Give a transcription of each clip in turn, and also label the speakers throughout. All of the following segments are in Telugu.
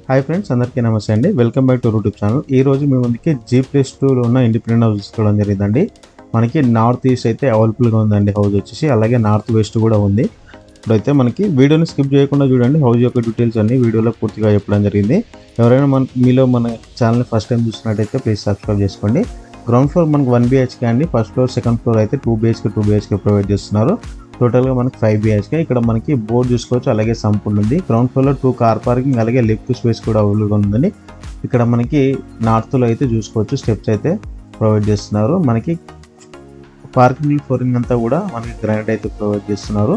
Speaker 1: హాయ్ ఫ్రెండ్స్, అందరికీ నమస్తే అండి. Welcome back to YouTube channel. ఈ రోజు మీ ముందుకి G+2లో ఉన్న ఇండిపెండెంట్ హౌస్ తీసుకోవడం జరిగిందండి. మనకి నార్త్ ఈస్ట్ అయితే అవైలబుల్గా ఉందండి హౌస్ వచ్చేసి, అలాగే నార్త్ వెస్ట్ కూడా ఉంది. ఇప్పుడైతే మనకి వీడియోని స్కిప్ చేయకుండా చూడండి. హౌస్ యొక్క డీటెయిల్స్ అన్ని వీడియోలో పూర్తిగా చెప్పడం జరిగింది. ఎవరైనా మీలో మన ఛానల్ని ఫస్ట్ టైం చూస్తున్నట్టయితే ప్లీజ్ సబ్స్క్రైబ్ చేసుకోండి. గ్రౌండ్ ఫ్లోర్ మనకు 1 BHK అండి. ఫస్ట్ ఫ్లోర్, సెకండ్ ఫ్లోర్ అయితే 2 BHK ప్రొవైడ్ చేస్తున్నారు. టోటల్గా మనకి 5 BHK. ఇక్కడ మనకి బోర్డు చూసుకోవచ్చు, అలాగే సంపూల్ ఉంది. గ్రౌండ్ ఫ్లోర్లో 2 కార్ పార్కింగ్, అలాగే లిఫ్ట్ స్పేస్ కూడా అవైలబుల్గా ఉందండి. ఇక్కడ మనకి నార్త్లో అయితే చూసుకోవచ్చు, స్టెప్స్ అయితే ప్రొవైడ్ చేస్తున్నారు. మనకి పార్కింగ్ ఫ్లోరింగ్ అంతా కూడా మనకి గ్రానైట్ అయితే ప్రొవైడ్ చేస్తున్నారు.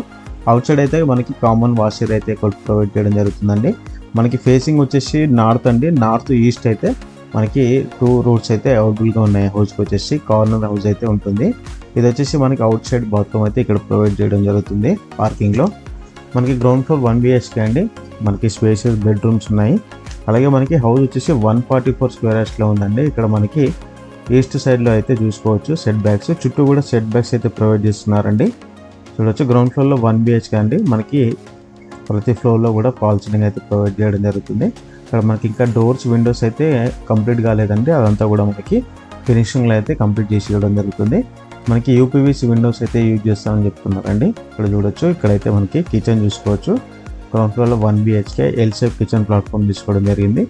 Speaker 1: అవుట్ సైడ్ అయితే మనకి కామన్ వాషర్ అయితే ప్రొవైడ్ చేయడం జరుగుతుందండి. మనకి ఫేసింగ్ వచ్చేసి నార్త్ అండి. నార్త్ ఈస్ట్ అయితే మనకి 2 రూట్స్ అయితే అవైలబుల్గా ఉన్నాయి. హౌస్కి వచ్చేసి కార్నర్ హౌస్ అయితే ఉంటుంది. ఇది వచ్చేసి మనకి అవుట్ సైడ్ బాత్రూమ్ అయితే ఇక్కడ ప్రొవైడ్ చేయడం జరుగుతుంది. పార్కింగ్లో మనకి గ్రౌండ్ ఫ్లోర్ 1 BHK అండి. మనకి స్పేషియస్ బెడ్రూమ్స్ ఉన్నాయి. అలాగే మనకి హౌస్ వచ్చేసి 144 స్క్వేర్ యార్డ్స్లో ఉందండి. ఇక్కడ మనకి ఈస్ట్ సైడ్లో అయితే చూసుకోవచ్చు సెట్ బ్యాక్స్, చుట్టూ కూడా సెట్ బ్యాక్స్ అయితే ప్రొవైడ్ చేస్తున్నారండి. చూడవచ్చు గ్రౌండ్ ఫ్లోర్లో 1 BHK అండి. మనకి ప్రతి ఫ్లోర్లో కూడా ఫాల్ సీలింగ్ అయితే ప్రొవైడ్ చేయడం జరుగుతుంది. ఇక్కడ మనకి ఇంకా డోర్స్, విండోస్ అయితే కంప్లీట్ కాలేదండి. అదంతా కూడా మనకి ఫినిషింగ్లో అయితే కంప్లీట్ చేసి ఇవ్వడం జరుగుతుంది. మనకి UPVC విండోస్ అయితే యూజ్ చేస్తామని చెప్తున్నారండి. ఇక్కడ చూడొచ్చు, ఇక్కడైతే మనకి కిచెన్ చూసుకోవచ్చు. గ్రౌండ్ ఫ్లోర్లో 1 BHK L shape kitchen platform తీసుకోవడం జరిగింది.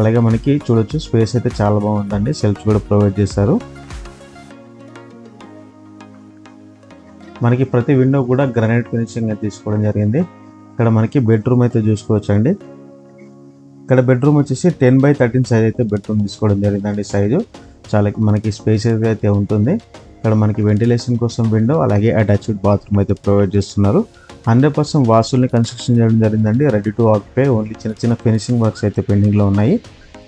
Speaker 1: అలాగే మనకి చూడొచ్చు స్పేస్ అయితే చాలా బాగుందండి. సెల్ఫ్స్ కూడా ప్రొవైడ్ చేస్తారు. మనకి ప్రతి విండో కూడా గ్రానైట్ ఫినిషింగ్ అయితే తీసుకోవడం జరిగింది. ఇక్కడ మనకి బెడ్రూమ్ అయితే చూసుకోవచ్చు అండి. ఇక్కడ బెడ్రూమ్ వచ్చేసి 10x13 సైజ్ అయితే బెడ్రూమ్ తీసుకోవడం జరిగిందండి. సైజు చాలా మనకి స్పేసెస్ అయితే ఉంటుంది. ఇక్కడ మనకి వెంటిలేషన్ కోసం విండో, అలాగే అటాచ్డ్ బాత్రూమ్ అయితే ప్రొవైడ్ చేస్తున్నారు. 100% వాస్తుల్ని కన్స్ట్రక్షన్ చేయడం జరిగిందండి. Ready to occupy. ఓన్లీ చిన్న చిన్న ఫినిషింగ్ వర్క్స్ అయితే పెండింగ్లో ఉన్నాయి.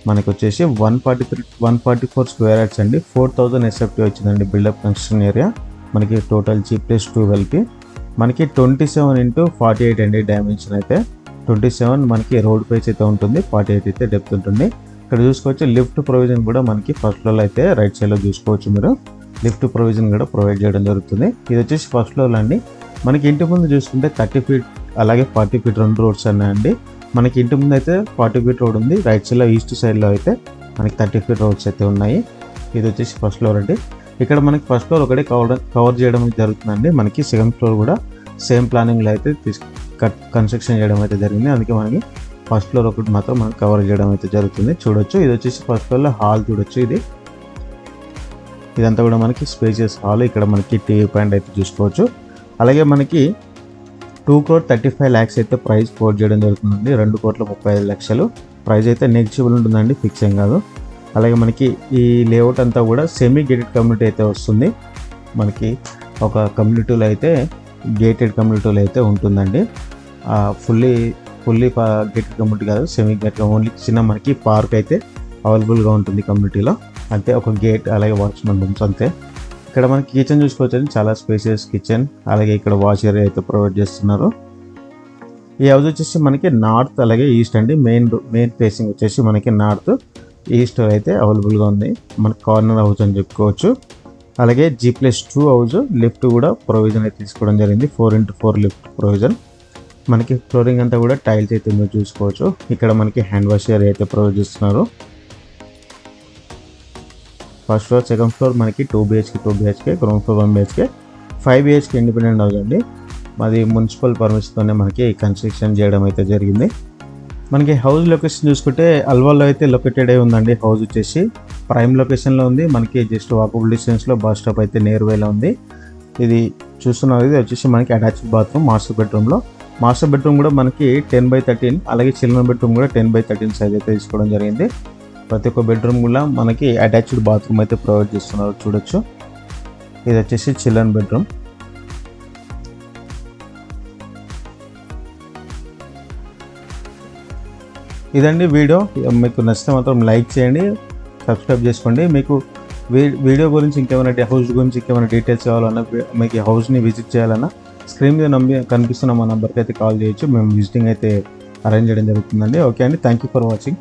Speaker 1: మనకు వచ్చేసి 144 స్క్వేర్ యార్డ్స్ అండి. 4000 SFT వచ్చిందండి బిల్డప్ కన్స్ట్రక్షన్ ఏరియా. మనకి టోటల్ G+2 కలిపి మనకి 27x48 అండి డైమెన్షన్ అయితే. 27 మనకి రోడ్ పేజ్ అయితే ఉంటుంది, 48 అయితే డెప్త్ ఉంటుంది. ఇక్కడ చూసుకోవచ్చు లిఫ్ట్ ప్రొవిజన్ కూడా మనకి ఫస్ట్ ఫ్లోర్లో అయితే రైట్ సైడ్లో చూసుకోవచ్చు మీరు. లిఫ్ట్ ప్రొవిజన్ కూడా ప్రొవైడ్ చేయడం జరుగుతుంది. ఇది వచ్చేసి ఫస్ట్ ఫ్లోర్లో అండి. మనకి ఇంటి ముందు చూసుకుంటే 30 ఫీట్ అలాగే 40 ఫీట్ 2 రోడ్స్ ఉన్నాయండి. మనకి ఇంటి ముందు అయితే 40 ఫీట్ రోడ్ ఉంది. రైట్ సైడ్లో ఈస్ట్ సైడ్లో అయితే మనకి 30 ఫీట్ రోడ్స్ అయితే ఉన్నాయి. ఇది వచ్చేసి ఫస్ట్ ఫ్లోర్ అండి. ఇక్కడ మనకి ఫస్ట్ ఫ్లోర్ ఒకటే కవర్ చేయడం జరుగుతుందండి. మనకి సెకండ్ ఫ్లోర్ కూడా సేమ్ ప్లానింగ్లో అయితే కన్స్ట్రక్షన్ చేయడం అయితే జరిగింది. అందుకే మనకి ఫస్ట్ ఫ్లోర్ ఒకటి మాత్రం మనకి కవర్ చేయడం అయితే జరుగుతుంది. చూడొచ్చు, ఇది వచ్చేసి ఫస్ట్ ఫ్లోర్లో హాల్ చూడొచ్చు. ఇదంతా కూడా మనకి స్పేసియస్ హాల్. ఇక్కడ మనకి టీవీ పాయింట్ అయితే చూసుకోవచ్చు. అలాగే మనకి 2,35 lakhs అయితే ప్రైస్ కోట్ చేయడం జరుగుతుందండి. 2,35 లక్షలు ప్రైస్ అయితే నెగిజిబుల్ ఉంటుందండి, ఫిక్స్ ఏం కాదు. అలాగే మనకి ఈ లేఅవుట్ అంతా కూడా సెమీ గేటెడ్ కమ్యూనిటీ అయితే వస్తుంది. మనకి ఒక కమ్యూనిటీలో అయితే గేటెడ్ కమ్యూనిటీలో అయితే ఉంటుందండి. ఫుల్లీ గేటెడ్ కమ్యూనిటీ కాదు, సెమీ గేటెడ్. ఓన్లీ చిన్న మనకి పార్క్ అయితే అవైలబుల్గా ఉంటుంది కమ్యూనిటీలో. అంతే, ఒక గేట్ అలాగే వాచ్మెన్ రూమ్స్ అంతే. ఇక్కడ మనకి కిచెన్ చూసుకోవచ్చు, చాలా స్పేసియస్ కిచెన్. అలాగే ఇక్కడ వాష్ ఏరియా అయితే ప్రొవైడ్ చేస్తున్నారు. ఈ హౌస్ వచ్చేసి మనకి నార్త్ అలాగే ఈస్ట్ అండి. మెయిన్ ఫేసింగ్ వచ్చేసి మనకి నార్త్, ఈస్ట్ అయితే అవైలబుల్గా ఉంది. మనకి కార్నర్ హౌస్ అని చెప్పుకోవచ్చు. అలాగే G+2 హౌస్. లిఫ్ట్ కూడా ప్రొవిజన్ అయితే తీసుకోవడం జరిగింది. 4x4 lift provision. మనకి ఫ్లోరింగ్ అంతా కూడా టైల్స్ అయితే మీరు చూసుకోవచ్చు. ఇక్కడ మనకి హ్యాండ్ వాష్ ఏరియా అయితే ప్రొవైడ్ చేస్తున్నారు. ఫస్ట్ ఫ్లోర్, సెకండ్ ఫ్లోర్ మనకి 2 BHK, ground floor 1 BHK, 5 BHK independent house అండి. మాది మున్సిపల్ పర్మిషన్తోనే మనకి కన్స్ట్రక్షన్ చేయడం అయితే జరిగింది. మనకి హౌస్ లొకేషన్ చూసుకుంటే అల్వాల్లో అయితే లొకేటెడ్ అయి ఉందండి. హౌస్ వచ్చేసి ప్రైమ్ లొకేషన్లో ఉంది. మనకి జస్ట్ వాకబుల్ డిస్టెన్స్లో బస్ స్టాప్ అయితే నియర్ వేలో ఉంది. ఇది చూస్తున్నారు, ఇది వచ్చేసి మనకి అటాచ్డ్ బాత్రూమ్ మాస్టర్ బెడ్రూమ్లో. మాస్టర్ బెడ్రూమ్ కూడా మనకి 10x13, అలాగే చిల్డ్రన్ బెడ్రూమ్ కూడా 10x13 సైజ్ అయితే తీసుకోవడం జరిగింది. ప్రతి ఒక్క బెడ్రూమ్ కూడా మనకి అటాచ్డ్ బాత్రూమ్ అయితే ప్రొవైడ్ చేస్తున్నారు. చూడొచ్చు, ఇది వచ్చేసి చిల్డ్రన్ బెడ్రూమ్. ఇదండి వీడియో. మీకు నచ్చితే మాత్రం లైక్ చేయండి, సబ్స్క్రైబ్ చేసుకోండి. మీకు వీడియో గురించి ఇంకేమైనా హౌస్ గురించి ఇంకేమైనా డీటెయిల్స్ కావాలన్నా, మీకు హౌస్ని విజిట్ చేయాలన్నా స్క్రీన్ మీద కనిపిస్తున్న మా నెంబర్కి అయితే కాల్ చేయొచ్చు. మేము విజిటింగ్ అయితే అరేంజ్ చేయడం జరుగుతుందండి. ఓకే అండి, థ్యాంక్ యూ ఫర్ వాచింగ్.